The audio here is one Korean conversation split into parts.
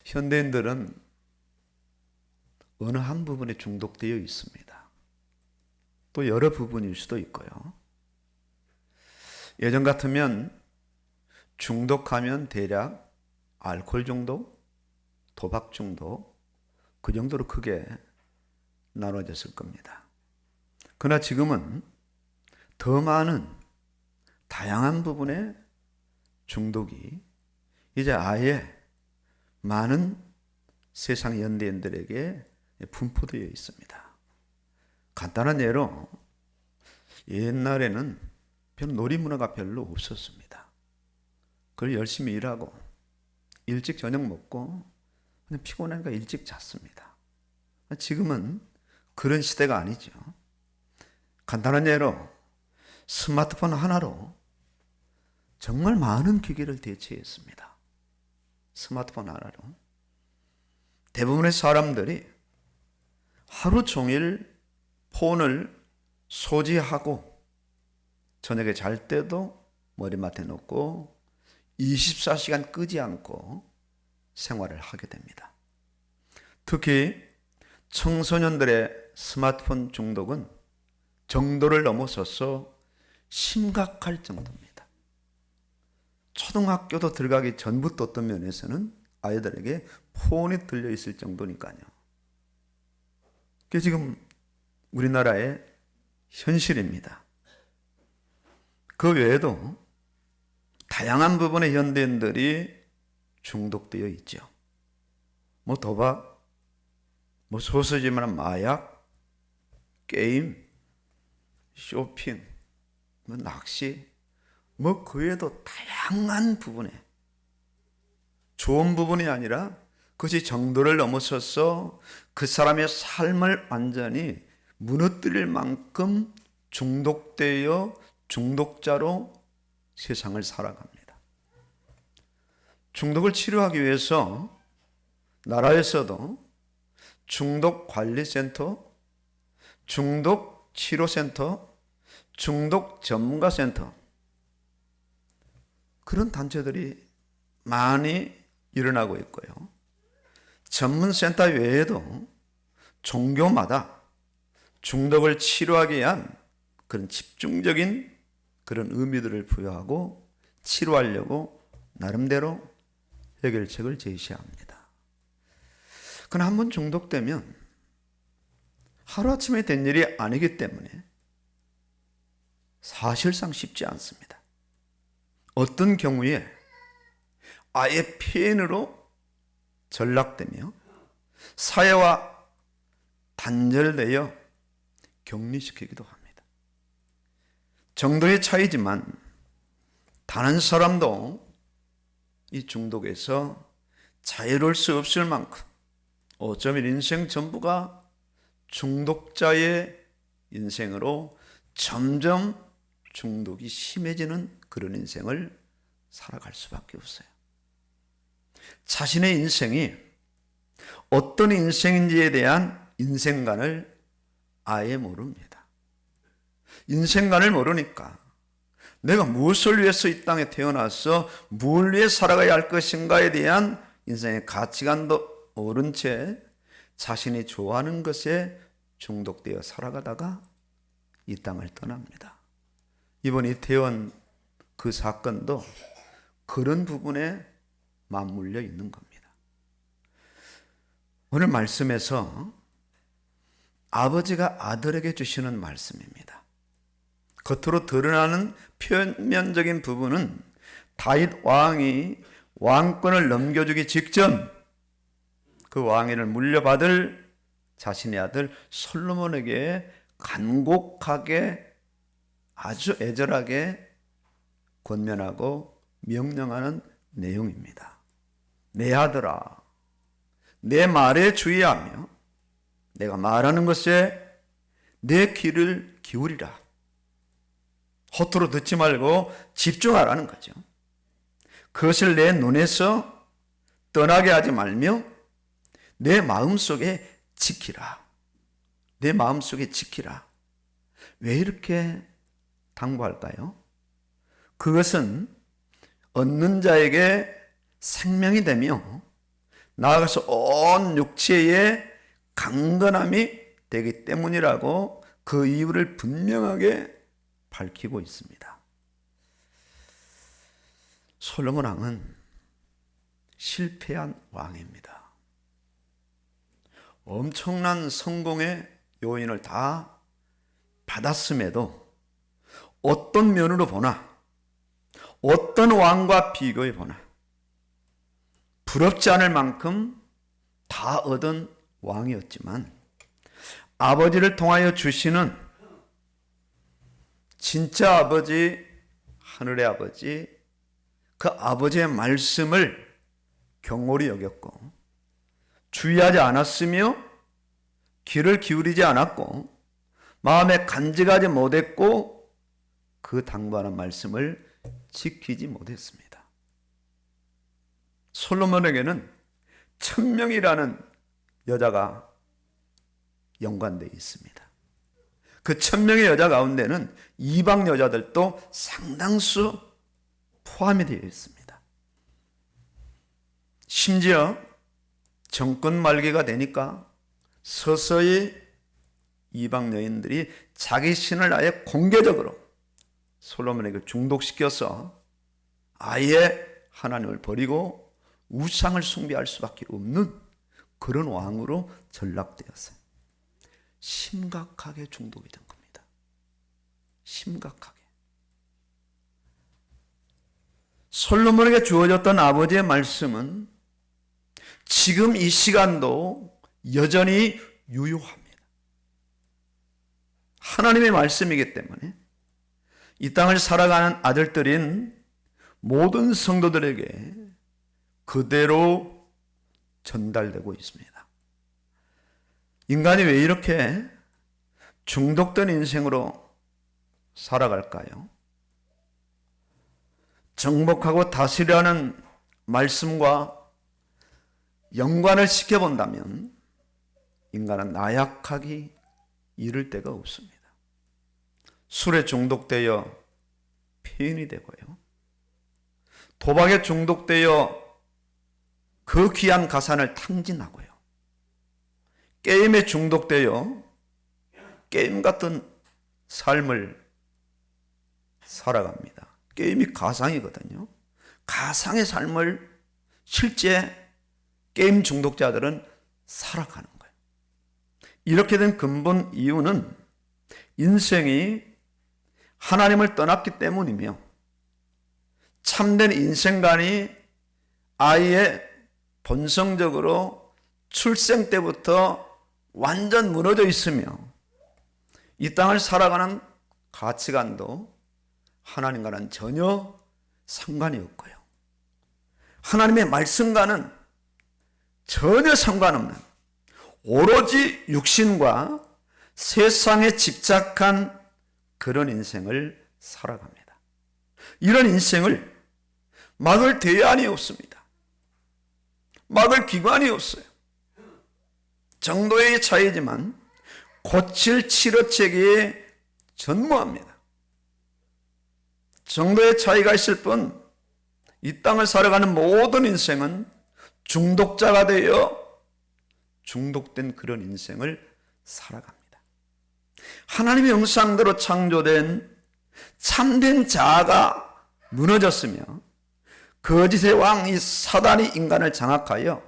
현대인들은 어느 한 부분에 중독되어 있습니다. 또 여러 부분일 수도 있고요. 예전 같으면 중독하면 대략 알코올 중독, 도박 중독, 그 정도로 크게 나눠졌을 겁니다. 그러나 지금은 더 많은 다양한 부분의 중독이 이제 아예 많은 세상 현대인들에게 분포되어 있습니다. 간단한 예로 옛날에는 놀이문화가 별로 없었습니다. 그걸 열심히 일하고 일찍 저녁 먹고 그냥 피곤하니까 일찍 잤습니다. 지금은 그런 시대가 아니죠. 간단한 예로 스마트폰 하나로 정말 많은 기기를 대체했습니다. 스마트폰 하나로. 대부분의 사람들이 하루 종일 폰을 소지하고 저녁에 잘 때도 머리맡에 놓고 24시간 끄지 않고 생활을 하게 됩니다. 특히 청소년들의 스마트폰 중독은 정도를 넘어서서 심각할 정도입니다. 초등학교도 들어가기 전부터 어떤 면에서는 아이들에게 폰이 들려있을 정도니까요. 그게 지금 우리나라의 현실입니다. 그 외에도 다양한 부분의 현대인들이 중독되어 있죠. 도박, 소수지만 마약, 게임, 쇼핑, 낚시, 그 외에도 다양한 부분에 좋은 부분이 아니라 그것이 정도를 넘어서서 그 사람의 삶을 완전히 무너뜨릴 만큼 중독되어 중독자로 세상을 살아갑니다. 중독을 치료하기 위해서 나라에서도 중독관리센터, 중독치료센터, 중독전문가센터 그런 단체들이 많이 일어나고 있고요. 전문센터 외에도 종교마다 중독을 치료하기 위한 그런 집중적인 그런 의미들을 부여하고 치료하려고 나름대로 해결책을 제시합니다. 그러나 한번 중독되면 하루아침에 된 일이 아니기 때문에 사실상 쉽지 않습니다. 어떤 경우에 아예 폐인으로 전락되며 사회와 단절되어 격리시키기도 합니다. 정도의 차이지만 다른 사람도 이 중독에서 자유로울 수 없을 만큼 어쩌면 인생 전부가 중독자의 인생으로 점점 중독이 심해지는 그런 인생을 살아갈 수밖에 없어요. 자신의 인생이 어떤 인생인지에 대한 인생관을 아예 모릅니다. 인생관을 모르니까 내가 무엇을 위해서 이 땅에 태어나서 뭘 위해 살아가야 할 것인가에 대한 인생의 가치관도 모른 채 자신이 좋아하는 것에 중독되어 살아가다가 이 땅을 떠납니다. 이번 이태원 그 사건도 그런 부분에 맞물려 있는 겁니다. 오늘 말씀에서 아버지가 아들에게 주시는 말씀입니다. 겉으로 드러나는 표면적인 부분은 다윗 왕이 왕권을 넘겨주기 직전 그 왕위를 물려받을 자신의 아들 솔로몬에게 간곡하게 아주 애절하게 권면하고 명령하는 내용입니다. 내 아들아, 내 말에 주의하며 내가 말하는 것에 내 귀를 기울이라. 허투루 듣지 말고 집중하라는 거죠. 그것을 내 눈에서 떠나게 하지 말며 내 마음속에 지키라. 내 마음속에 지키라. 왜 이렇게 당부할까요? 그것은 얻는 자에게 생명이 되며 나아가서 온 육체의 강건함이 되기 때문이라고 그 이유를 분명하게 밝히고 있습니다. 솔로몬 왕은 실패한 왕입니다. 엄청난 성공의 요인을 다 받았음에도 어떤 면으로 보나, 어떤 왕과 비교해 보나 부럽지 않을 만큼 다 얻은 왕이었지만 아버지를 통하여 주시는 진짜 아버지, 하늘의 아버지, 그 아버지의 말씀을 경홀히 여겼고 주의하지 않았으며 귀를 기울이지 않았고 마음에 간직하지 못했고 그 당부하는 말씀을 지키지 못했습니다. 솔로몬에게는 1000명이라는 여자가 연관되어 있습니다. 그 1000명의 여자 가운데는 이방 여자들도 상당수 포함이 되어 있습니다. 심지어 정권 말기가 되니까 서서히 이방 여인들이 자기 신을 아예 공개적으로 솔로몬에게 중독시켜서 아예 하나님을 버리고 우상을 숭배할 수밖에 없는 그런 왕으로 전락되었어요. 심각하게 중독이 된 겁니다. 심각하게. 솔로몬에게 주어졌던 아버지의 말씀은 지금 이 시간도 여전히 유효합니다. 하나님의 말씀이기 때문에 이 땅을 살아가는 아들들인 모든 성도들에게 그대로 전달되고 있습니다. 인간이 왜 이렇게 중독된 인생으로 살아갈까요? 정복하고 다스리라는 말씀과 연관을 시켜본다면 인간은 나약하기 이를 데가 없습니다. 술에 중독되어 폐인이 되고요. 도박에 중독되어 그 귀한 가산을 탕진하고요. 게임에 중독되어 게임 같은 삶을 살아갑니다. 게임이 가상이거든요. 가상의 삶을 실제 게임 중독자들은 살아가는 거예요. 이렇게 된 근본 이유는 인생이 하나님을 떠났기 때문이며 참된 인생관이 아예 본성적으로 출생 때부터 완전 무너져 있으며 이 땅을 살아가는 가치관도 하나님과는 전혀 상관이 없고요. 하나님의 말씀과는 전혀 상관없는 오로지 육신과 세상에 집착한 그런 인생을 살아갑니다. 이런 인생을 막을 대안이 없습니다. 막을 기관이 없어요. 정도의 차이지만 고칠 치료책이 전무합니다. 정도의 차이가 있을 뿐 이 땅을 살아가는 모든 인생은 중독자가 되어 중독된 그런 인생을 살아갑니다. 하나님의 형상대로 창조된 참된 자아가 무너졌으며 거짓의 왕 이 사단이 인간을 장악하여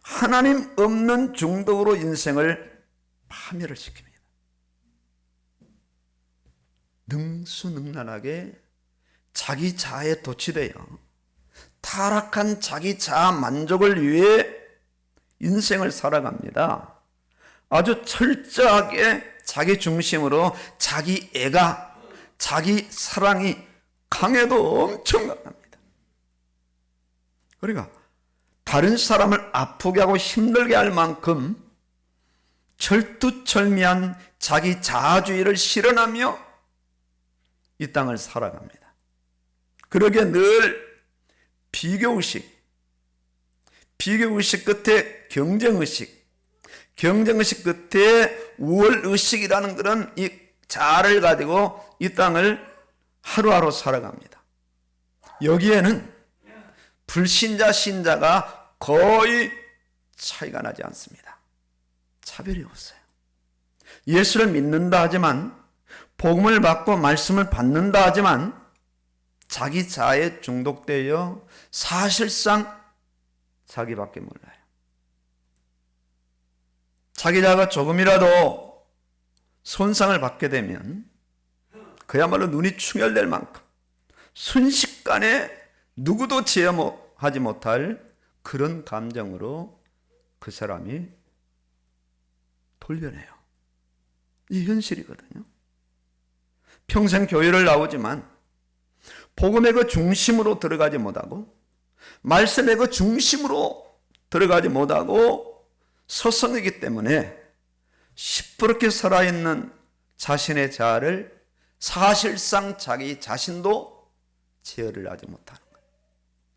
하나님 없는 중독으로 인생을 파멸을 시킵니다. 능수능란하게 자기 자아에 도취되어 타락한 자기 자아 만족을 위해 인생을 살아갑니다. 아주 철저하게 자기 중심으로 자기 애가, 자기 사랑이 강해도 엄청 강합니다. 그러니까 다른 사람을 아프게 하고 힘들게 할 만큼 철두철미한 자기 자아주의를 실현하며 이 땅을 살아갑니다. 그러기에 늘 비교의식 끝에 경쟁의식 끝에 우월의식이라는 그런 이 자아를 가지고 이 땅을 하루하루 살아갑니다. 여기에는 불신자, 신자가 거의 차이가 나지 않습니다. 차별이 없어요. 예수를 믿는다 하지만, 복음을 받고 말씀을 받는다 하지만 자기 자아에 중독되어 사실상 자기밖에 몰라요. 자기 자아가 조금이라도 손상을 받게 되면 그야말로 눈이 충혈될 만큼 순식간에 누구도 제어하지 못할 그런 감정으로 그 사람이 돌변해요. 이 현실이거든요. 평생 교회를 나오지만 복음의 그 중심으로 들어가지 못하고 말씀의 그 중심으로 들어가지 못하고 서성이기 때문에 시퍼렇게 살아있는 자신의 자아를 사실상 자기 자신도 제어를 하지 못하는 거예요.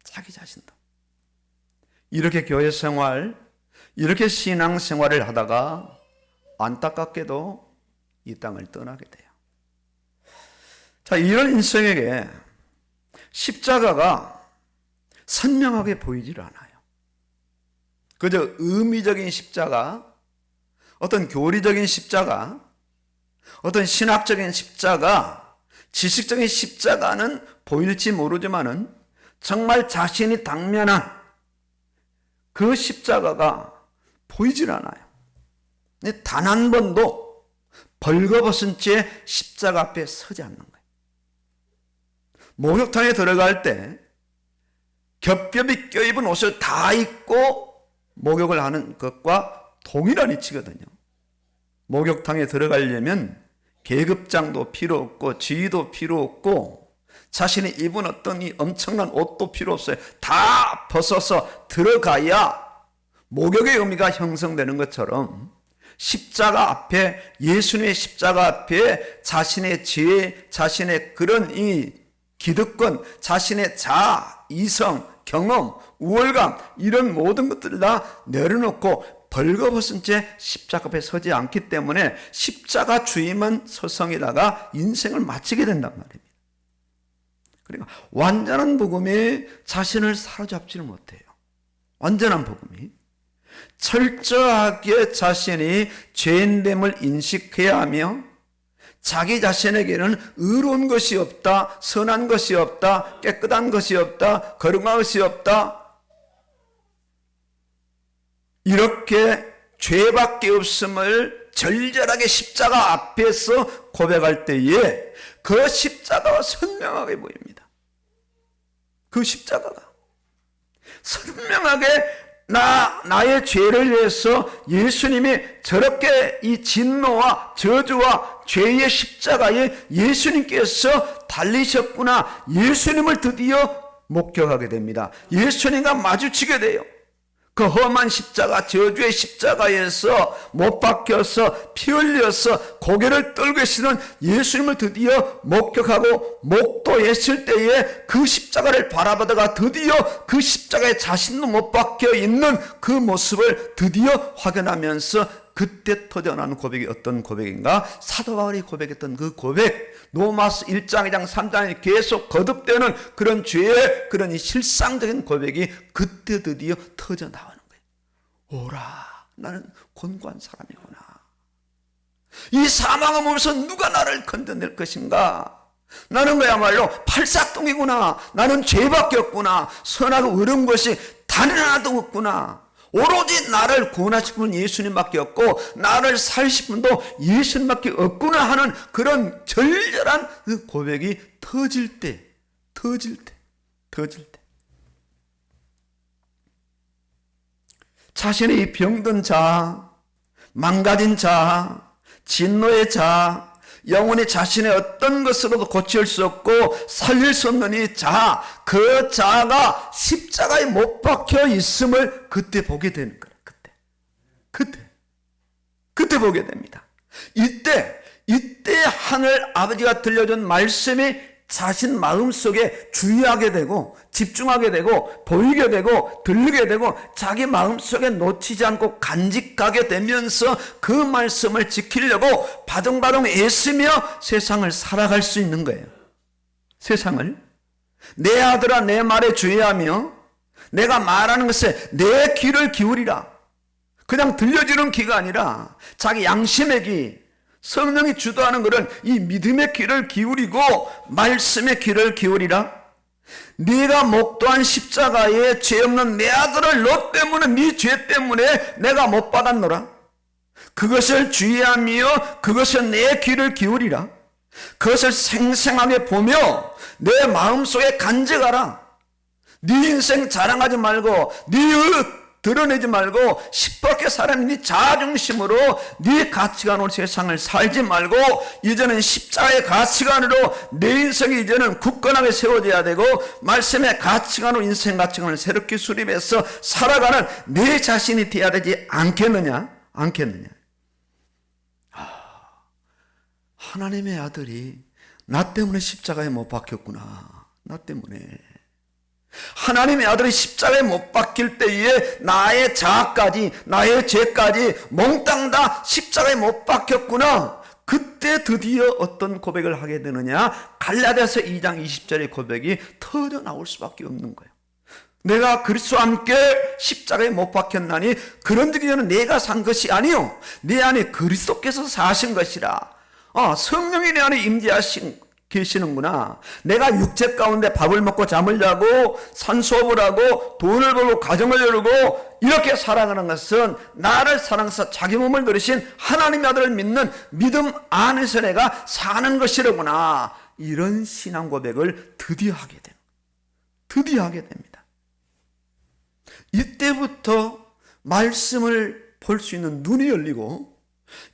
자기 자신도. 이렇게 교회 생활, 이렇게 신앙 생활을 하다가 안타깝게도 이 땅을 떠나게 돼요. 자, 이런 인생에게 십자가가 선명하게 보이질 않아요. 그저 의미적인 십자가, 어떤 교리적인 십자가, 어떤 신학적인 십자가, 지식적인 십자가는 보일지 모르지만은 정말 자신이 당면한 그 십자가가 보이질 않아요. 단 한 번도 벌거벗은 채 십자가 앞에 서지 않는 거예요. 목욕탕에 들어갈 때 겹겹이 껴입은 옷을 다 입고 목욕을 하는 것과 동일한 이치거든요. 목욕탕에 들어가려면 계급장도 필요 없고 지위도 필요 없고 자신이 입은 어떤 이 엄청난 옷도 필요 없어요. 다 벗어서 들어가야 목욕의 의미가 형성되는 것처럼 십자가 앞에, 예수님의 십자가 앞에 자신의 지혜, 자신의 그런 이 기득권, 자신의 자아, 이성, 경험, 우월감, 이런 모든 것들을 다 내려놓고 벌거벗은 채 십자가 앞에 서지 않기 때문에 십자가 주임은 서성이다가 인생을 마치게 된단 말입니다. 그러니까 완전한 복음이 자신을 사로잡지를 못해요. 완전한 복음이 철저하게 자신이 죄인됨을 인식해야 하며 자기 자신에게는 의로운 것이 없다, 선한 것이 없다, 깨끗한 것이 없다, 거룩한 것이 없다, 이렇게 죄밖에 없음을 절절하게 십자가 앞에서 고백할 때에 그 십자가가 선명하게 보입니다. 그 십자가가 선명하게 나의 죄를 위해서 예수님이 저렇게 이 진노와 저주와 죄의 십자가에 예수님께서 달리셨구나, 예수님을 드디어 목격하게 됩니다. 예수님과 마주치게 돼요. 그 험한 십자가, 저주의 십자가에서 못 박혀서 피 흘려서 고개를 떨고 계시는 예수님을 드디어 목격하고 목도했을 때에 그 십자가를 바라보다가 드디어 그 십자가에 자신도 못 박혀 있는 그 모습을 드디어 확인하면서 그때 터져나오는 고백이 어떤 고백인가? 사도 바울이 고백했던 그 고백, 로마서 1장, 2장, 3장에 계속 거듭되는 그런 죄의 그런 실상적인 고백이 그때 드디어 터져나오는 거예요. 오라, 나는 곤고한 사람이구나. 이 사망의 몸에서 누가 나를 건져낼 것인가? 나는 그야말로 팔싹둥이구나. 나는 죄밖에 없구나. 선하고 의로운 것이 단 하나도 없구나. 오로지 나를 구원하실 분은 예수님밖에 없고 나를 살리실 분도 예수님밖에 없구나 하는 그런 절절한 그 고백이 터질 때 자신의 병든 자아, 망가진 자아, 진노의 자아, 영원히 자신의 어떤 것으로도 고칠 수 없고 살릴 수 없는 이 자아, 그 자아가 십자가에 못 박혀 있음을 그때 보게 되는 거예요. 그때 보게 됩니다. 이때 하늘 아버지가 들려준 말씀이 자신 마음속에 주의하게 되고 집중하게 되고 보이게 되고 들리게 되고 자기 마음속에 놓치지 않고 간직하게 되면서 그 말씀을 지키려고 바둥바둥 애쓰며 세상을 살아갈 수 있는 거예요. 세상을 내 아들아 내 말에 주의하며 내가 말하는 것에 내 귀를 기울이라. 그냥 들려주는 귀가 아니라 자기 양심의 귀, 성령이 주도하는 것은 이 믿음의 귀를 기울이고 말씀의 귀를 기울이라. 네가 목도한 십자가에 죄 없는 내 아들을 너 때문에, 네 죄 때문에 내가 못 받았노라. 그것을 주의하며 그것을 내 귀를 기울이라. 그것을 생생하게 보며 내 마음속에 간직하라. 네 인생 자랑하지 말고, 네 드러내지 말고 시퍼렇게 살아는 네 자아중심으로 네 가치관으로 세상을 살지 말고, 이제는 십자가의 가치관으로 내 인생이 이제는 굳건하게 세워져야 되고, 말씀의 가치관으로 인생 가치관을 새롭게 수립해서 살아가는 내 자신이 되어야 되지 않겠느냐? 하나님의 아들이 나 때문에 십자가에 못 박혔구나. 나 때문에. 하나님의 아들이 십자가에 못 박힐 때에 나의 자아까지, 나의 죄까지 몽땅 다 십자가에 못 박혔구나. 그때 드디어 어떤 고백을 하게 되느냐? 갈라디아서 2장 20절의 고백이 터져 나올 수밖에 없는 거예요. 내가 그리스도와 함께 십자가에 못 박혔나니 그런즉 이는 내가 산 것이 아니요 내 안에 그리스도께서 사신 것이라. 성령이 내 안에 임재하신 계시는구나. 내가 육체 가운데 밥을 먹고 잠을 자고 산수업을 하고 돈을 벌고 가정을 이루고 이렇게 살아가는 것은 나를 사랑해서 자기 몸을 들이신 하나님의 아들을 믿는 믿음 안에서 내가 사는 것이로구나. 이런 신앙 고백을 드디어 하게 됩니다. 이때부터 말씀을 볼 수 있는 눈이 열리고,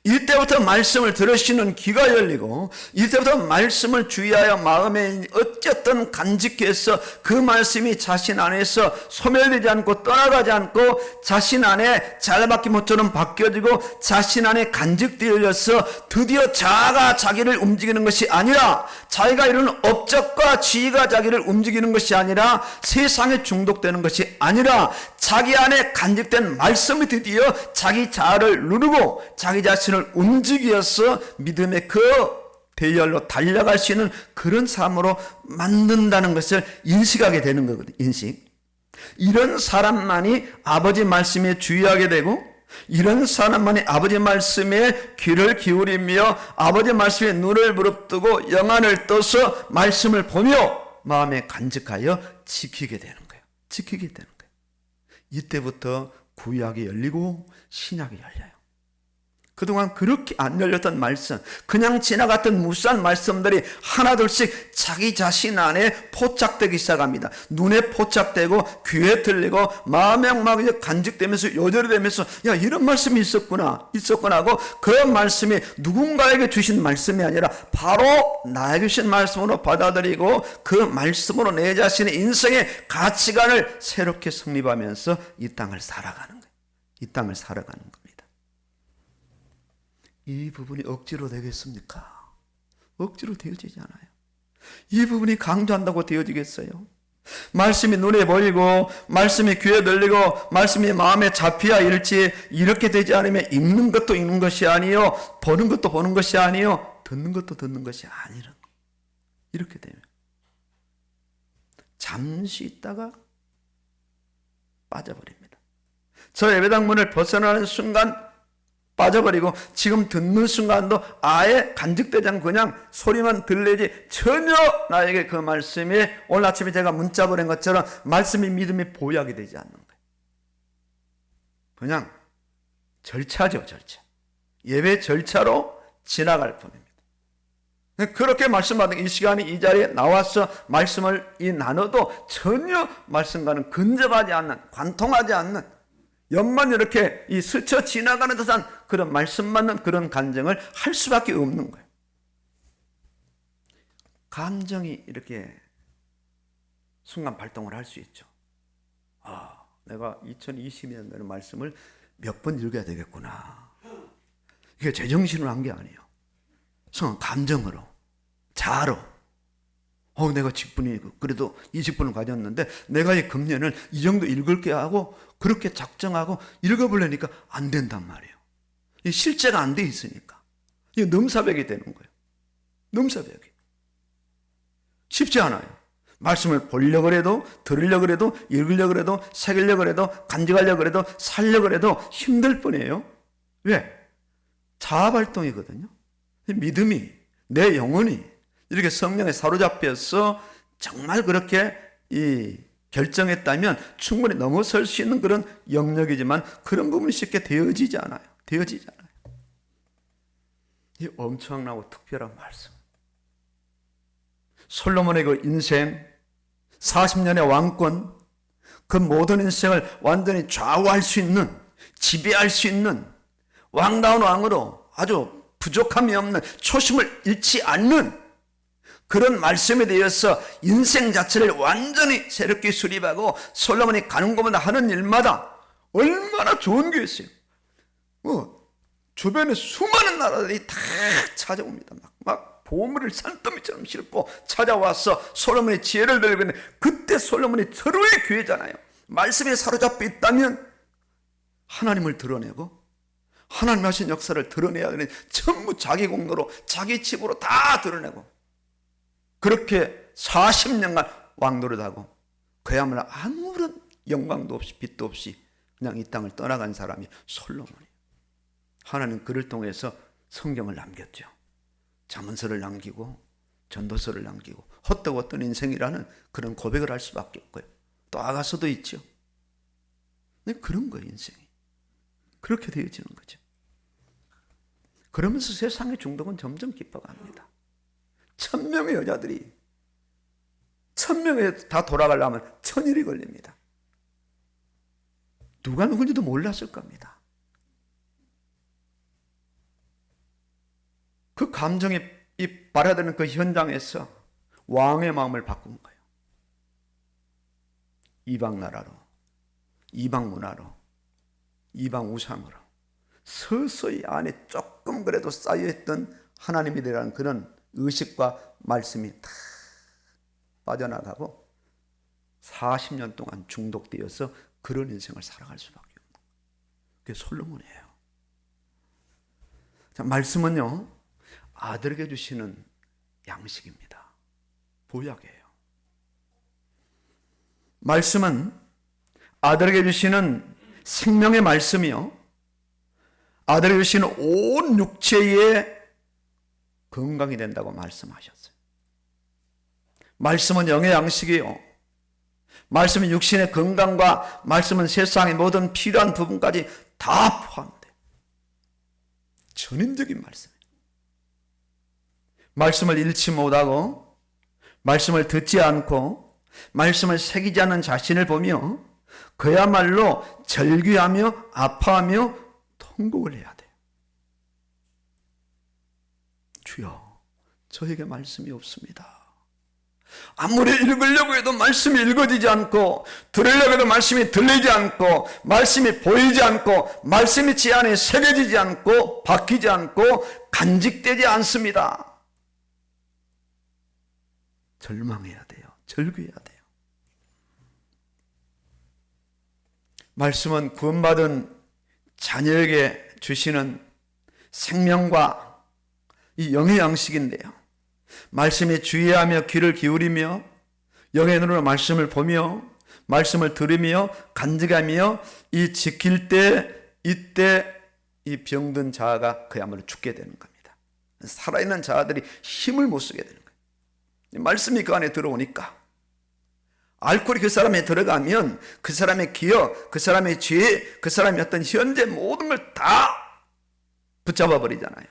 이때부터 말씀을 들으시는 귀가 열리고, 이때부터 말씀을 주의하여 마음에 어쨌든 간직해서 그 말씀이 자신 안에서 소멸되지 않고 떠나가지 않고 자신 안에 잘박힌 모처럼 바뀌어지고 자신 안에 간직되어져서 드디어 자아가 자기를 움직이는 것이 아니라, 자기가 이루는 업적과 지위가 자기를 움직이는 것이 아니라, 세상에 중독되는 것이 아니라, 자기 안에 간직된 말씀이 드디어 자기 자아를 누르고 자기 자신을 움직여서 믿음의 그 대열로 달려갈 수 있는 그런 삶으로 만든다는 것을 인식하게 되는 거거든요. 이런 사람만이 아버지 말씀에 주의하게 되고, 이런 사람만이 아버지 말씀에 귀를 기울이며 아버지 말씀에 눈을 부릅뜨고 영안을 떠서 말씀을 보며 마음에 간직하여 지키게 되는 거예요. 이때부터 구약이 열리고 신약이 열려요. 그동안 그렇게 안 열렸던 말씀, 그냥 지나갔던 무수한 말씀들이 하나둘씩 자기 자신 안에 포착되기 시작합니다. 눈에 포착되고 귀에 들리고 마음에 막 간직되면서 요절이 되면서, 야, 이런 말씀이 있었구나 하고, 그 말씀이 누군가에게 주신 말씀이 아니라 바로 나에게 주신 말씀으로 받아들이고 그 말씀으로 내 자신의 인생의 가치관을 새롭게 성립하면서 이 땅을 살아가는 겁니다. 이 부분이 억지로 되겠습니까? 억지로 되어지지 않아요. 이 부분이 강조한다고 되어지겠어요? 말씀이 눈에 보이고 말씀이 귀에 들리고 말씀이 마음에 잡혀야 일지, 이렇게 되지 않으면 읽는 것도 읽는 것이 아니요, 보는 것도 보는 것이 아니요, 듣는 것도 듣는 것이 아니라, 이렇게 되면 잠시 있다가 빠져버립니다. 저 예배당 문을 벗어나는 순간 빠져버리고, 지금 듣는 순간도 아예 간직되지 않고 그냥 소리만 들리지 전혀 나에게 그 말씀이, 오늘 아침에 제가 문자 보낸 것처럼 말씀이 믿음이 보약이 되지 않는 거예요. 그냥 절차죠, 절차. 예배 절차로 지나갈 뿐입니다. 그렇게 말씀받은 이 시간에 이 자리에 나와서 말씀을 나눠도 전혀 말씀과는 근접하지 않는, 관통하지 않는, 옆만 이렇게 스쳐 지나가는 듯한 그런 말씀 맞는 그런 간증을 할 수밖에 없는 거예요. 감정이 이렇게 순간 발동을 할 수 있죠. 내가 2020년도의 말씀을 몇 번 읽어야 되겠구나. 이게 제정신으로 한 게 아니에요. 순간 감정으로, 자아로. 내가 직분이 그래도 이 직분을 가졌는데 내가 이 금년을 이 정도 읽을게 하고 그렇게 작정하고 읽어보려니까 안 된단 말이에요. 실제가 안 돼 있으니까. 이게 넘사벽이 되는 거예요. 넘사벽이. 쉽지 않아요. 말씀을 보려고 해도, 들으려고 해도, 읽으려고 해도, 새기려고 해도, 간직하려고 해도, 살려고 해도 힘들 뿐이에요. 왜? 자아발동이거든요. 믿음이, 내 영혼이 이렇게 성령에 사로잡혀서 정말 그렇게 결정했다면 충분히 넘어설 수 있는 그런 영역이지만 그런 부분이 쉽게 되어지지 않아요. 이 엄청나고 특별한 말씀. 솔로몬의 그 인생, 40년의 왕권, 그 모든 인생을 완전히 좌우할 수 있는, 지배할 수 있는 왕다운 왕으로 아주 부족함이 없는, 초심을 잃지 않는 그런 말씀에 대해서 인생 자체를 완전히 새롭게 수립하고 솔로몬이 가는 곳마다 하는 일마다 얼마나 좋은 게 있어요. 주변에 수많은 나라들이 다 찾아옵니다. 막 보물을 산더미처럼 싣고 찾아와서 솔로몬의 지혜를 배우고 있는데, 그때 솔로몬이 절호의 기회잖아요. 말씀에 사로잡혀 있다면 하나님을 드러내고 하나님 하신 역사를 드러내야 되는, 전부 자기 공로로 자기 집으로 다 드러내고 그렇게 40년간 왕노릇하고 그야말로 아무런 영광도 없이 빛도 없이 그냥 이 땅을 떠나간 사람이 솔로몬이에요. 하나님 그를 통해서 성경을 남겼죠. 잠언서를 남기고 전도서를 남기고 헛되고 어떤 인생이라는 그런 고백을 할 수밖에 없고요. 또 아가서도 있죠. 그런 거예요. 인생이 그렇게 되어지는 거죠. 그러면서 세상의 중독은 점점 깊어갑니다. 1000명의 여자들이 1000명에 다 돌아가려면 1000일이 걸립니다. 누가 누군지도 몰랐을 겁니다. 그 감정이 발화되는 그 현장에서 왕의 마음을 바꾼 거예요. 이방 나라로, 이방 문화로, 이방 우상으로 서서히 안에 조금 그래도 쌓여있던 하나님에 대한 그런 의식과 말씀이 다 빠져나가고 40년 동안 중독되어서 그런 인생을 살아갈 수밖에 없는 거예요. 그게 솔로몬이에요. 자, 말씀은요, 아들에게 주시는 양식입니다. 보약이에요. 말씀은 아들에게 주시는 생명의 말씀이요, 아들에게 주시는 온 육체의 건강이 된다고 말씀하셨어요. 말씀은 영의 양식이요, 말씀은 육신의 건강과 말씀은 세상의 모든 필요한 부분까지 다 포함돼요. 전인적인 말씀이에요. 말씀을 잃지 못하고 말씀을 듣지 않고 말씀을 새기지 않는 자신을 보며 그야말로 절규하며 아파하며 통곡을 해야 돼요. 주여, 저에게 말씀이 없습니다. 아무리 읽으려고 해도 말씀이 읽어지지 않고, 들으려고 해도 말씀이 들리지 않고, 말씀이 보이지 않고, 말씀이 제 안에 새겨지지 않고, 바뀌지 않고, 간직되지 않습니다. 절망해야 돼요. 절규해야 돼요. 말씀은 구원받은 자녀에게 주시는 생명과 이 영의 양식인데요, 말씀에 주의하며 귀를 기울이며 영의 눈으로 말씀을 보며 말씀을 들으며 간직하며 이 지킬 때, 이때 이 병든 자아가 그야말로 죽게 되는 겁니다. 살아있는 자아들이 힘을 못 쓰게 되는 거예요. 말씀이 그 안에 들어오니까. 알코올이 그 사람에 들어가면 그 사람의 기억, 그 사람의 죄, 그 사람의 어떤 현재 모든 걸 다 붙잡아 버리잖아요.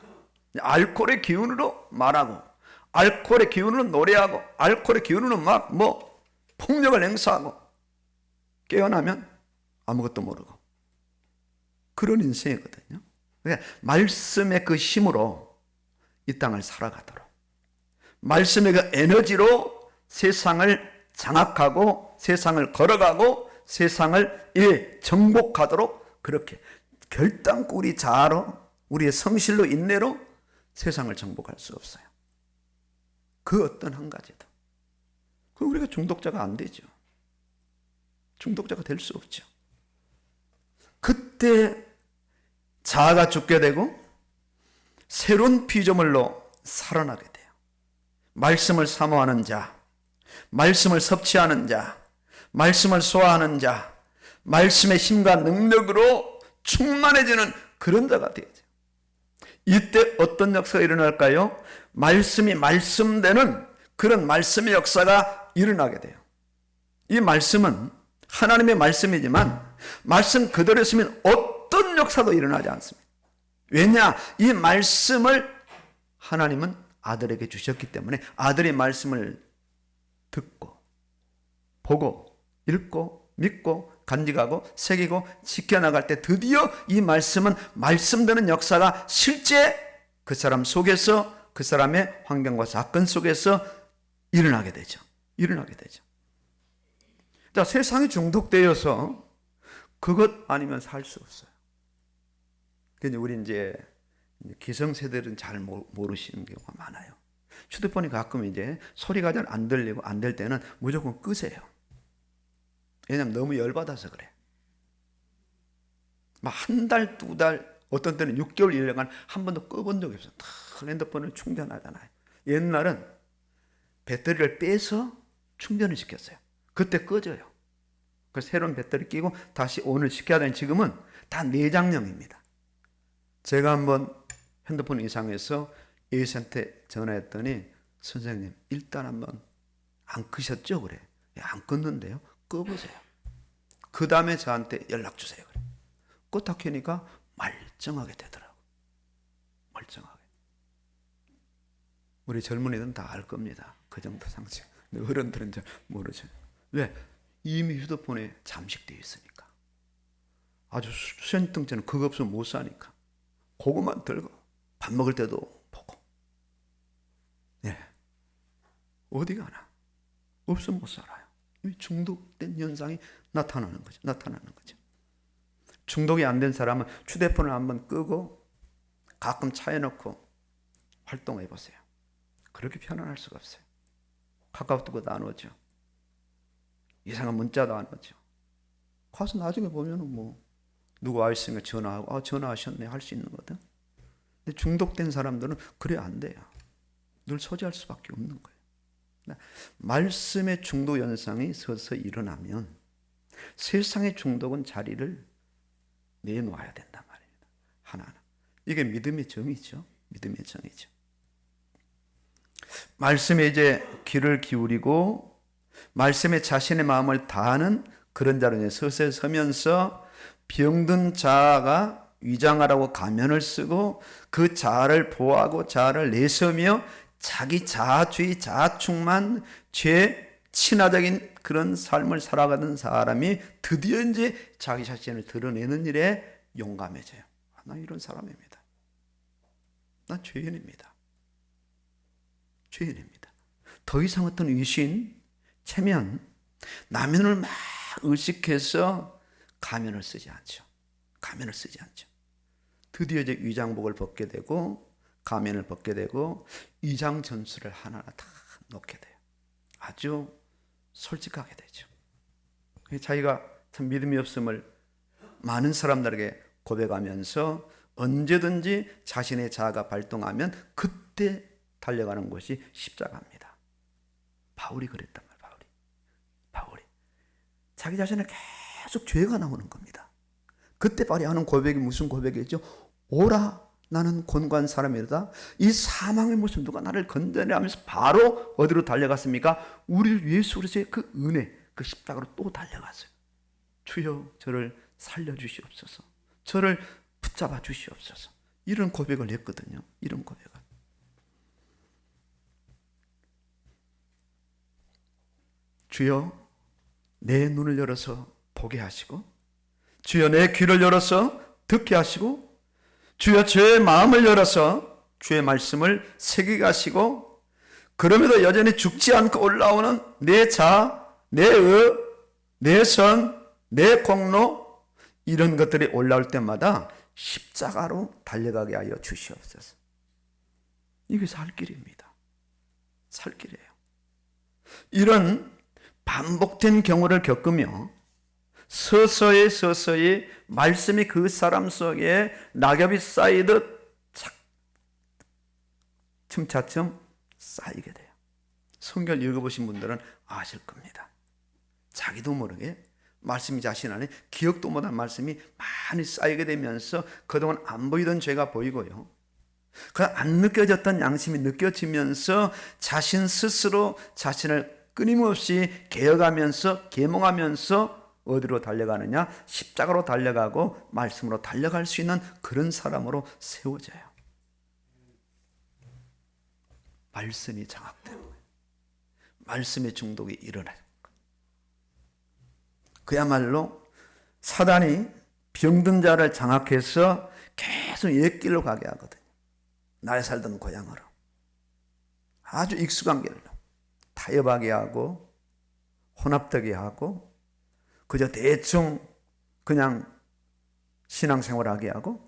알코올의 기운으로 말하고, 알코올의 기운으로 노래하고, 알코올의 기운으로 막 폭력을 행사하고, 깨어나면 아무것도 모르고, 그런 인생이거든요. 그러니까 말씀의 그 힘으로 이 땅을 살아가도록, 말씀의 그 에너지로 세상을 장악하고 세상을 걸어가고 세상을 정복하도록, 그렇게 결단코 우리 자아로, 우리의 성실로, 인내로 세상을 정복할 수 없어요. 그 어떤 한 가지도. 그럼 우리가 중독자가 안 되죠. 중독자가 될 수 없죠. 그때 자아가 죽게 되고 새로운 피조물로 살아나게 돼요. 말씀을 사모하는 자, 말씀을 섭취하는 자, 말씀을 소화하는 자, 말씀의 힘과 능력으로 충만해지는 그런 자가 되어야죠. 이때 어떤 역사가 일어날까요? 말씀이 말씀되는 그런 말씀의 역사가 일어나게 돼요. 이 말씀은 하나님의 말씀이지만 말씀 그대로 있으면 어떤 역사도 일어나지 않습니다. 왜냐? 이 말씀을 하나님은 아들에게 주셨기 때문에 아들의 말씀을 듣고 보고 읽고 믿고 간직하고 새기고 지켜나갈 때 드디어 이 말씀은 말씀되는 역사가 실제 그 사람 속에서 그 사람의 환경과 사건 속에서 일어나게 되죠. 일어나게 되죠. 자, 세상에 중독되어서 그것 아니면 살 수 없어요. 근데 우리 이제 기성세대들은 잘 모르시는 경우가 많아요. 휴대폰이 가끔 이제 소리가 잘 안 들리고 안 될 때는 무조건 끄세요. 왜냐면 너무 열받아서 그래. 막 한 달, 두 달, 어떤 때는 6개월, 1년간 한 번도 꺼본 적이 없어요. 다 핸드폰을 충전하잖아요. 옛날은 배터리를 빼서 충전을 시켰어요. 그때 꺼져요. 그래서 새로운 배터리 끼고 다시 온을 시켜야 되는 지금은 다 내장형입니다. 제가 한번 핸드폰 이상해서 A센터에 전화했더니 선생님 일단 한번 안 끄셨죠? 그래. 안 껐는데요. 꺼보세요. 그 다음에 저한테 연락 주세요. 그래. 껐다 켜니까 멀쩡하게 되더라고. 멀쩡하게. 우리 젊은이들은 다 알 겁니다. 그 정도 상식. 근데 어른들은 잘 모르죠. 왜? 이미 휴대폰에 잠식되어 있으니까. 아주 수전등처럼 그거 없으면 못 사니까. 그것만 들고 밥 먹을 때도 보고. 예. 어디 가나? 없으면 못 살아요. 중독된 현상이 나타나는 거죠. 나타나는 거죠. 중독이 안 된 사람은 휴대폰을 한번 끄고 가끔 차에 넣고 활동해 보세요. 그렇게 편안할 수가 없어요. 카카오톡도 안 오죠. 이상한 문자도 안 오죠. 가서 나중에 보면은 뭐 누구 와 있으니까 전화하고 전화하셨네 할 수 있는 거거든. 근데 중독된 사람들은 그래 안 돼요. 늘 소지할 수밖에 없는 거예요. 말씀의 중독 현상이 서서히 일어나면 세상의 중독은 자리를 내놓아야 된단 말입니다. 하나하나. 이게 믿음의 정이죠. 믿음의 정이죠. 말씀에 이제 귀를 기울이고 말씀에 자신의 마음을 다하는 그런 자로 서서히 서면서 병든 자아가 위장하라고 가면을 쓰고 그 자아를 보호하고 자아를 내세우며 자기 자아주의, 자아충만, 죄, 친화적인 그런 삶을 살아가던 사람이 드디어 이제 자기 자신을 드러내는 일에 용감해져요. 나 이런 사람입니다. 난 죄인입니다. 죄인입니다. 더 이상 어떤 의심, 체면, 나면을 막 의식해서 가면을 쓰지 않죠. 가면을 쓰지 않죠. 드디어 이제 위장복을 벗게 되고 가면을 벗게 되고 위장 전술을 하나하나 다 놓게 돼요. 아주 솔직하게 되죠. 자기가 참 믿음이 없음을 많은 사람들에게 고백하면서 언제든지 자신의 자아가 발동하면 그때 달려가는 것이 십자가입니다. 바울이 그랬단 말이에요. 바울이 자기 자신을 계속 죄가 나오는 겁니다. 그때 바울이 고백이 무슨 고백이죠? 오라 나는 곤고한 사람이다. 이 사망의 모습 누가 나를 건져내 하면서 바로 어디로 달려갔습니까? 우리를 위해서 그리스도의 그 은혜, 그 십자가로 또 달려갔어요. 주여 저를 살려주시옵소서. 저를 붙잡아 주시옵소서. 이런 고백을 했거든요. 이런 고백을. 주여 내 눈을 열어서 보게 하시고 주여 내 귀를 열어서 듣게 하시고 주여 제 마음을 열어서 주의 말씀을 새기게 하시고 그럼에도 여전히 죽지 않고 올라오는 내 자, 내 의, 내 선, 내 공로 이런 것들이 올라올 때마다 십자가로 달려가게 하여 주시옵소서. 이게 살 길입니다. 살 길이에요. 이런 반복된 경우를 겪으며 서서히 말씀이 그 사람 속에 낙엽이 쌓이듯 차츰 쌓이게 돼요. 성경을 읽어보신 분들은 아실 겁니다. 자기도 모르게 말씀이 자신 안에 기억도 못한 말씀이 많이 쌓이게 되면서 그동안 안 보이던 죄가 보이고요, 그냥 안 느껴졌던 양심이 느껴지면서 자신 스스로 자신을 끊임없이 개혁하면서 계몽하면서 어디로 달려가느냐? 십자가로 달려가고 말씀으로 달려갈 수 있는 그런 사람으로 세워져요. 말씀이 장악되는 거예요. 말씀의 중독이 일어나요. 그야말로 사단이 병든 자를 장악해서 계속 옛길로 가게 하거든요. 나의 살던 고향으로 아주 익숙한 길로 타협하게 하고 혼합되게 하고 그저 대충 그냥 신앙생활하게 하고,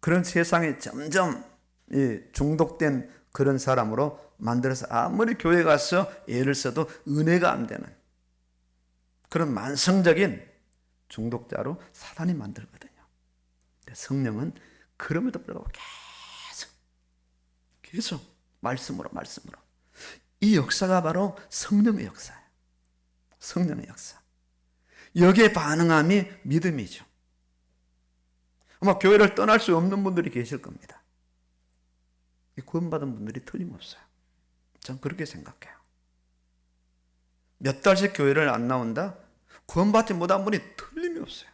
그런 세상에 점점 중독된 그런 사람으로 만들어서 아무리 교회 가서 애를 써도 은혜가 안 되는 그런 만성적인 중독자로 사단이 만들거든요. 성령은 그럼에도 불구하고 계속 말씀으로 이 역사가 바로 성령의 역사예요. 성령의 역사. 여기에 반응함이 믿음이죠. 아마 교회를 떠날 수 없는 분들이 계실 겁니다. 구원받은 분들이 틀림없어요. 전 그렇게 생각해요. 몇 달씩 교회를 안 나온다? 구원받지 못한 분이 틀림이 없어요.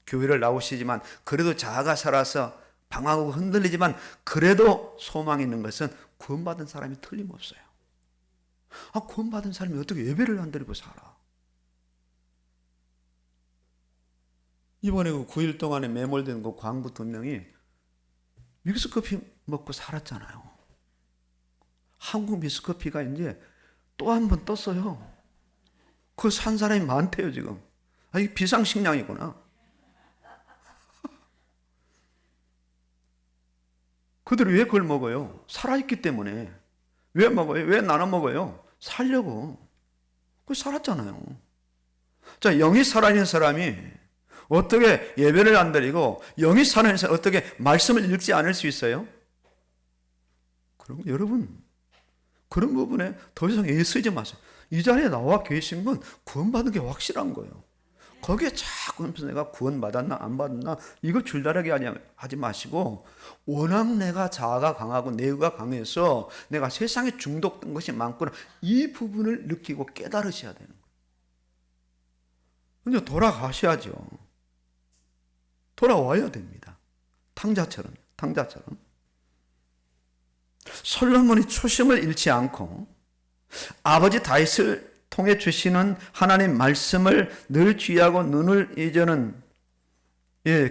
교회를 나오시지만 그래도 자아가 살아서 방황하고 흔들리지만 그래도 소망이 있는 것은 구원받은 사람이 틀림없어요. 구원받은 사람이 어떻게 예배를 안 드리고 살아? 이번에 그 9일 동안에 매몰된 그 광부 2명이 믹스커피 먹고 살았잖아요. 한국 믹스커피가 이제 또 한 번 떴어요. 그거 산 사람이 많대요, 지금. 이게 비상식량이구나. 그들이 왜 그걸 먹어요? 살아있기 때문에. 왜 먹어요? 왜 나눠 먹어요? 살려고. 그 살았잖아요. 자, 영이 살아있는 사람이 어떻게 예배를 안 드리고 영이 살아있는 사람이 어떻게 말씀을 읽지 않을 수 있어요? 그럼 여러분, 그런 부분에 더 이상 애쓰지 마세요. 이 자리에 나와 계신 건 구원받은 게 확실한 거예요. 거기에 자꾸 내가 구원받았나 안 받았나 이거 줄다리기 하지 마시고, 워낙 내가 자아가 강하고 내의가 강해서 내가 세상에 중독된 것이 많구나, 이 부분을 느끼고 깨달으셔야 되는 거예요. 근데 돌아가셔야죠. 돌아와야 됩니다. 탕자처럼. 솔로몬이 초심을 잃지 않고 아버지 다윗을 통해 주시는 하나님 말씀을 늘 귀하고 눈을 이제는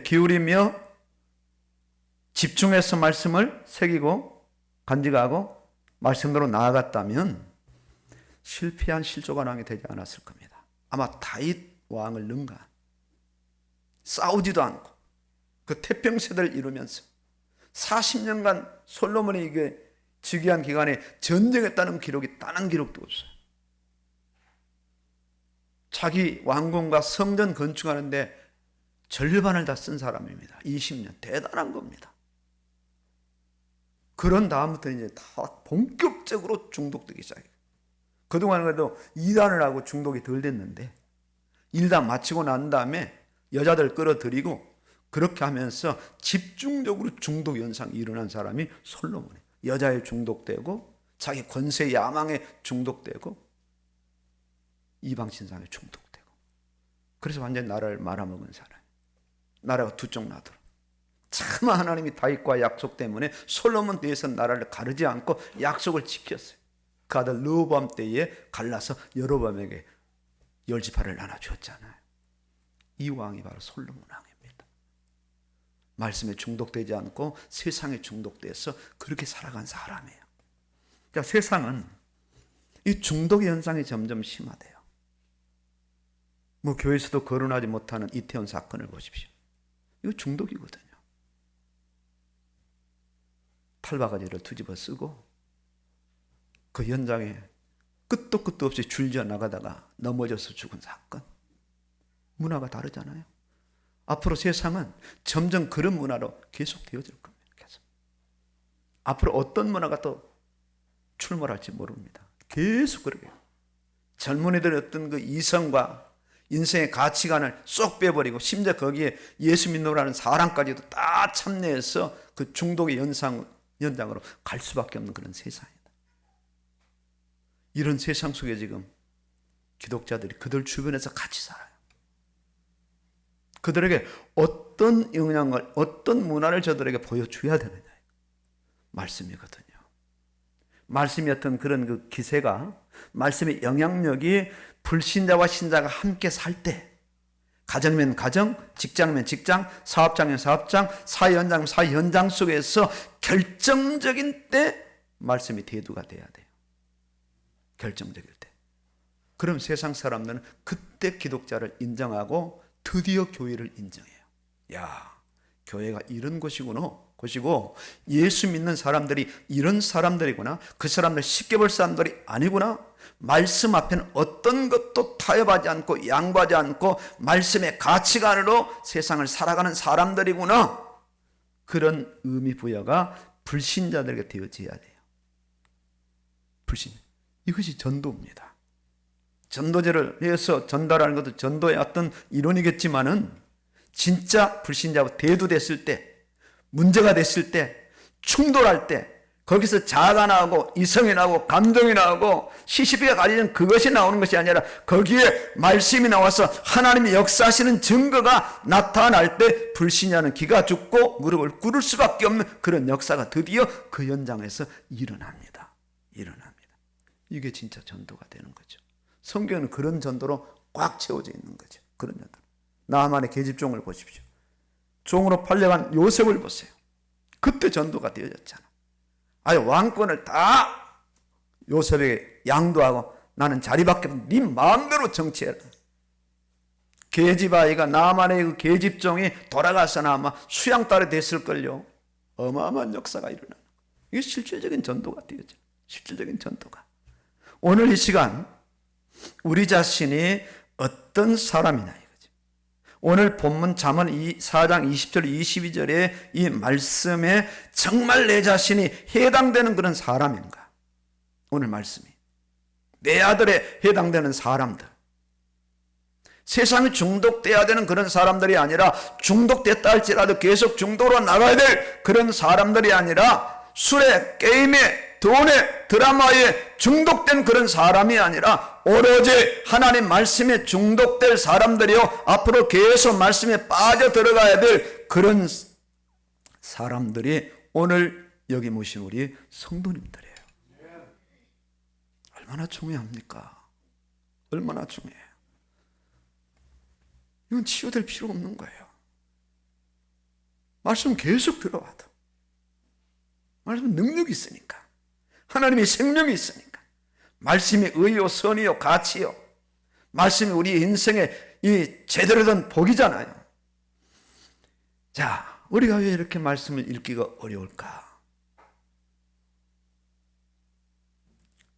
기울이며 집중해서 말씀을 새기고 간직하고 말씀대로 나아갔다면 실패한 실족한 왕이 되지 않았을 겁니다. 아마 다윗 왕을 능가한, 싸우지도 않고 그 태평세대를 이루면서 40년간 솔로몬이 이게 즉위한 기간에 전쟁했다는 기록이 단 한 기록도 없어요. 자기 왕궁과 성전 건축하는데 절반을 다 쓴 사람입니다. 20년. 대단한 겁니다. 그런 다음부터 이제 다 본격적으로 중독되기 시작해요. 그동안 그래도 2단을 하고 중독이 덜 됐는데 1단 마치고 난 다음에 여자들 끌어들이고 그렇게 하면서 집중적으로 중독 현상이 일어난 사람이 솔로몬이에요. 여자에 중독되고 자기 권세 야망에 중독되고 이방 신상에 중독되고, 그래서 완전히 나라를 말아먹은 사람. 나라가 두 쪽 나더라. 참 하나님이 다윗과 약속 때문에 솔로몬 때에서 나라를 가르지 않고 약속을 지켰어요. 그 아들 르호보암 때에 갈라서 여로보암에게 10지파를 나눠주었잖아요. 이 왕이 바로 솔로몬 왕입니다. 말씀에 중독되지 않고 세상에 중독돼서 그렇게 살아간 사람이에요. 그러니까 세상은 이 중독 현상이 점점 심화돼요. 교회에서도 거론하지 못하는 이태원 사건을 보십시오. 이거 중독이거든요. 탈바가지를 뒤집어 쓰고 그 현장에 끝도 끝도 없이 줄지어 나가다가 넘어져서 죽은 사건. 문화가 다르잖아요. 앞으로 세상은 점점 그런 문화로 계속 되어질 겁니다. 계속. 앞으로 어떤 문화가 또 출몰할지 모릅니다. 계속 그래요. 젊은이들의 어떤 그 이성과 인생의 가치관을 쏙 빼버리고 심지어 거기에 예수 믿노라는 사랑까지도 다 참여해서 그 중독의 연장으로 갈 수밖에 없는 그런 세상이다. 이런 세상 속에 지금 기독자들이 그들 주변에서 같이 살아요. 그들에게 어떤 영향을, 어떤 문화를 저들에게 보여줘야 되느냐. 말씀이거든요. 말씀이 어떤 그런 그 기세가, 말씀의 영향력이 불신자와 신자가 함께 살 때, 가정이면 가정, 직장이면 직장, 사업장이면 사업장, 사회 현장이면 사회 현장 속에서 결정적인 때 말씀이 대두가 돼야 돼요. 결정적일 때. 그럼 세상 사람들은 그때 기독자를 인정하고 드디어 교회를 인정해요. 야, 교회가 이런 곳이고 예수 믿는 사람들이 이런 사람들이구나. 그 사람들 쉽게 볼 사람들이 아니구나. 말씀 앞에는 어떤 것도 타협하지 않고 양보하지 않고 말씀의 가치관으로 세상을 살아가는 사람들이구나. 그런 의미 부여가 불신자들에게 되어져야 돼요. 불신. 이것이 전도입니다. 전도제를 해서 전달하는 것도 전도의 어떤 이론이겠지만은 진짜 불신자와 대두됐을 때, 문제가 됐을 때, 충돌할 때, 거기서 자아가 나오고 이성이 나오고 감정이 나오고 시시비가 가리는 그것이 나오는 것이 아니라 거기에 말씀이 나와서 하나님이 역사하시는 증거가 나타날 때 불신자는 기가 죽고 무릎을 꿇을 수밖에 없는 그런 역사가 드디어 그 현장에서 일어납니다. 이게 진짜 전도가 되는 거죠. 성경은 그런 전도로 꽉 채워져 있는 거죠. 그런 전도. 나만의 계집종을 보십시오. 종으로 팔려간 요셉을 보세요. 그때 전도가 되어졌잖아. 아예 왕권을 다 요셉에게 양도하고 나는 자리밖에 없는 네 마음대로 정치해라. 계집아이가 나만의 그 계집종이 돌아가서나 아마 수양딸이 됐을걸요. 어마어마한 역사가 일어나는 거예요. 이게 실질적인 전도가 되어져. 실질적인 전도가. 오늘 이 시간 우리 자신이 어떤 사람이냐 이거죠. 오늘 본문 잠언 4장 20절 22절의 이 말씀에 정말 내 자신이 해당되는 그런 사람인가. 오늘 말씀이 내 아들에 해당되는 사람들, 세상에 중독돼야 되는 그런 사람들이 아니라 중독됐다 할지라도 계속 중독으로 나가야 될 그런 사람들이 아니라 술에, 게임에, 돈에, 드라마에 중독된 그런 사람이 아니라 오로지 하나님 말씀에 중독될 사람들이요, 앞으로 계속 말씀에 빠져 들어가야 될 그런 사람들이 오늘 여기 모신 우리 성도님들이에요. 얼마나 중요합니까? 얼마나 중요해요. 이건 치유될 필요 없는 거예요. 말씀 계속 들어와도 말씀 능력이 있으니까, 하나님의 생명이 있으니까, 말씀이 의요 선이요 가치요, 말씀이 우리 인생의 이 제대로 된 복이잖아요. 자, 우리가 왜 이렇게 말씀을 읽기가 어려울까?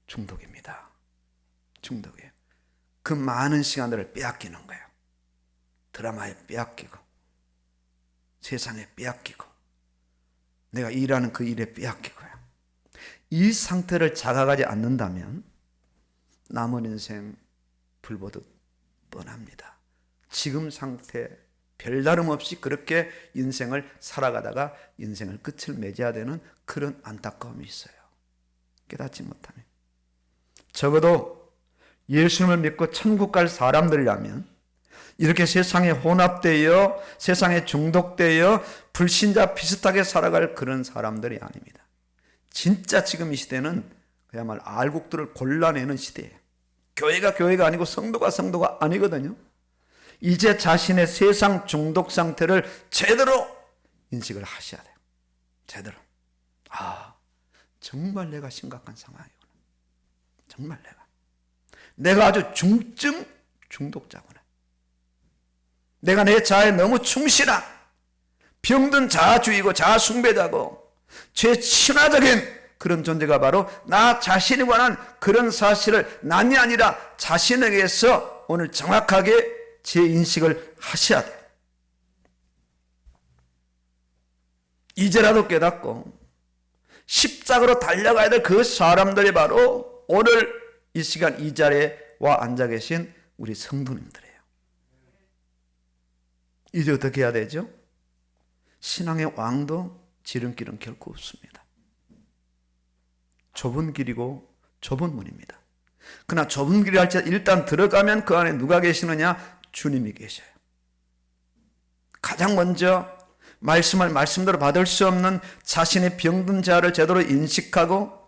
중독입니다. 중독이에요. 그 많은 시간들을 빼앗기는 거예요. 드라마에 빼앗기고, 세상에 빼앗기고, 내가 일하는 그 일에 빼앗기고요. 이 상태를 자각하지 않는다면 남은 인생 불보듯 뻔합니다. 지금 상태 별다름 없이 그렇게 인생을 살아가다가 인생을 끝을 맺어야 되는 그런 안타까움이 있어요. 깨닫지 못하면. 적어도 예수님을 믿고 천국 갈 사람들이라면 이렇게 세상에 혼합되어 세상에 중독되어 불신자 비슷하게 살아갈 그런 사람들이 아닙니다. 진짜 지금 이 시대는 그야말로 알곡들을 골라내는 시대예요. 교회가 아니고 성도가 아니거든요. 이제 자신의 세상 중독 상태를 제대로 인식을 하셔야 돼요. 제대로. 아, 정말 내가 심각한 상황이구나. 정말 내가 아주 중증 중독자구나. 내가 내 자아에 너무 충실한 병든 자아주의고 자아숭배자고 최친화적인 그런 존재가 바로 나 자신에 관한 그런 사실을 남이 아니라 자신에게서 오늘 정확하게 재인식을 하셔야 돼요. 이제라도 깨닫고 십자가로 달려가야 될 그 사람들이 바로 오늘 이 시간 이 자리에 와 앉아 계신 우리 성도님들이에요. 이제 어떻게 해야 되죠? 신앙의 왕도 지름길은 결코 없습니다. 좁은 길이고 좁은 문입니다. 그러나 좁은 길이 할지 일단 들어가면 그 안에 누가 계시느냐? 주님이 계셔요. 가장 먼저 말씀을 말씀대로 받을 수 없는 자신의 병든 자를 제대로 인식하고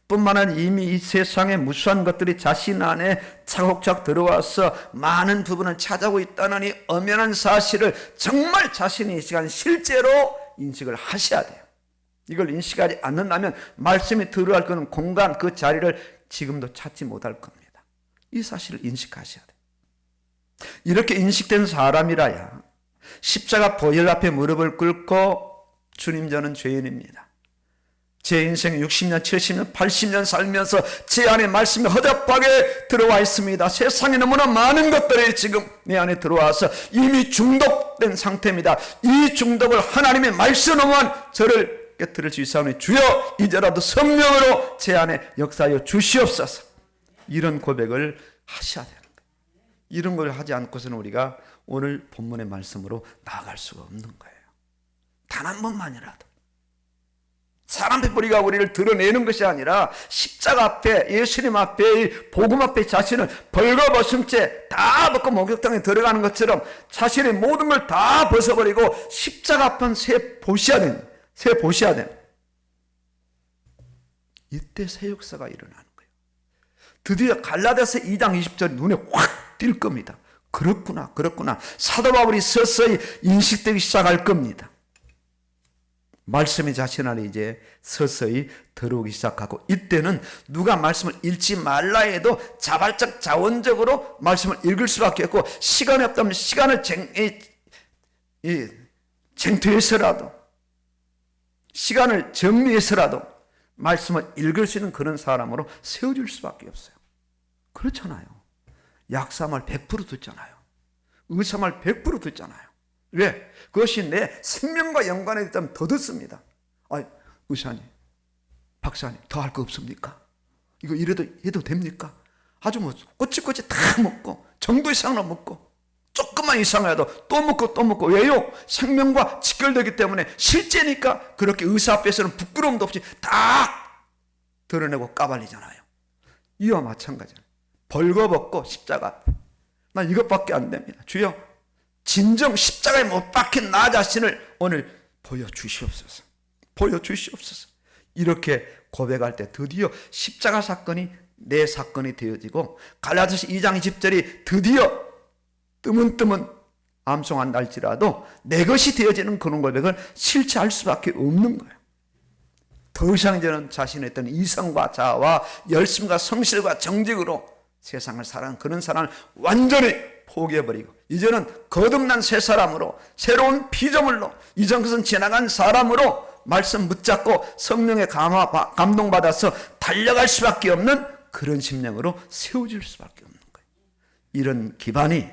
뿐만 아니라 이미 이 세상의 무수한 것들이 자신 안에 차곡차곡 들어와서 많은 부분을 차지하고 있다는 이 엄연한 사실을 정말 자신이 이 시간 실제로 인식을 하셔야 돼요. 이걸 인식하지 않는다면 말씀이 들어갈 그 공간, 그 자리를 지금도 찾지 못할 겁니다. 이 사실을 인식하셔야 돼요. 이렇게 인식된 사람이라야 십자가 보혈 앞에 무릎을 꿇고 주님 저는 죄인입니다. 제 인생 60년, 70년, 80년 살면서 제 안에 말씀이 허접하게 들어와 있습니다. 세상에 너무나 많은 것들이 지금 내 안에 들어와서 이미 중독된 상태입니다. 이 중독을 하나님의 말씀으로만 저를 깨뜨릴 수 있사오니 주여 이제라도 성령으로 제 안에 역사하여 주시옵소서. 이런 고백을 하셔야 돼요. 이런 걸 하지 않고서는 우리가 오늘 본문의 말씀으로 나아갈 수가 없는 거예요. 단 한 번만이라도 사람 앞에 우리가 우리를 드러내는 것이 아니라 십자가 앞에, 예수님 앞에, 복음 앞에 자신을 벌거벗은 채 다 벗고 목욕탕에 들어가는 것처럼 자신의 모든 걸 다 벗어버리고 십자가 앞은 새 보셔야 됩니다. 새 보셔야 됩니다. 이때 새 역사가 일어나는 거예요. 드디어 갈라디아서 2장 20절 눈에 확 띌 겁니다. 그렇구나. 사도 바울이 서서히 인식되기 시작할 겁니다. 말씀이 자신 안에 이제 서서히 들어오기 시작하고, 이때는 누가 말씀을 읽지 말라 해도 자발적 자원적으로 말씀을 읽을 수밖에 없고, 시간이 없다면 시간을 쟁취해서라도, 시간을 정리해서라도 말씀을 읽을 수 있는 그런 사람으로 세워질 수밖에 없어요. 그렇잖아요. 약사말 100% 듣잖아요. 의사말 100% 듣잖아요. 왜? 그것이 내 생명과 연관이 있다면 더 듣습니다. 의사님, 박사님, 더 할 거 없습니까? 이거 이래도 해도 됩니까? 아주 뭐 꼬치꼬치 다 먹고 정도 이상으로 먹고 조금만 이상해도 또 먹고 왜요? 생명과 직결되기 때문에 실제니까 그렇게 의사 앞에서는 부끄러움도 없이 다 드러내고 까발리잖아요. 이와 마찬가지예요. 벌거벗고 십자가 앞에 난 이것밖에 안 됩니다. 주여 진정 십자가에 못 박힌 나 자신을 오늘 보여주시옵소서. 이렇게 고백할 때 드디어 십자가 사건이 내 사건이 되어지고, 갈라디아서 2장 20절이 드디어 뜨문뜨문 암송한 날지라도 내 것이 되어지는 그런 고백을 실체할 수밖에 없는 거예요. 더 이상 이제는 자신의 어떤 이성과 자아와 열심과 성실과 정직으로 세상을 살아가는 그런 사람을 완전히 포기해버리고, 이제는 거듭난 새 사람으로, 새로운 피조물로, 이전 것은 지나간 사람으로 말씀 붙잡고 성령의 감동받아서 달려갈 수밖에 없는 그런 심령으로 세워질 수밖에 없는 거예요. 이런 기반이,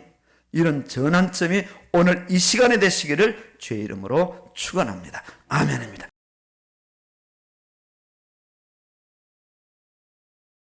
이런 전환점이 오늘 이 시간에 되시기를 주의 이름으로 축원합니다. 아멘입니다.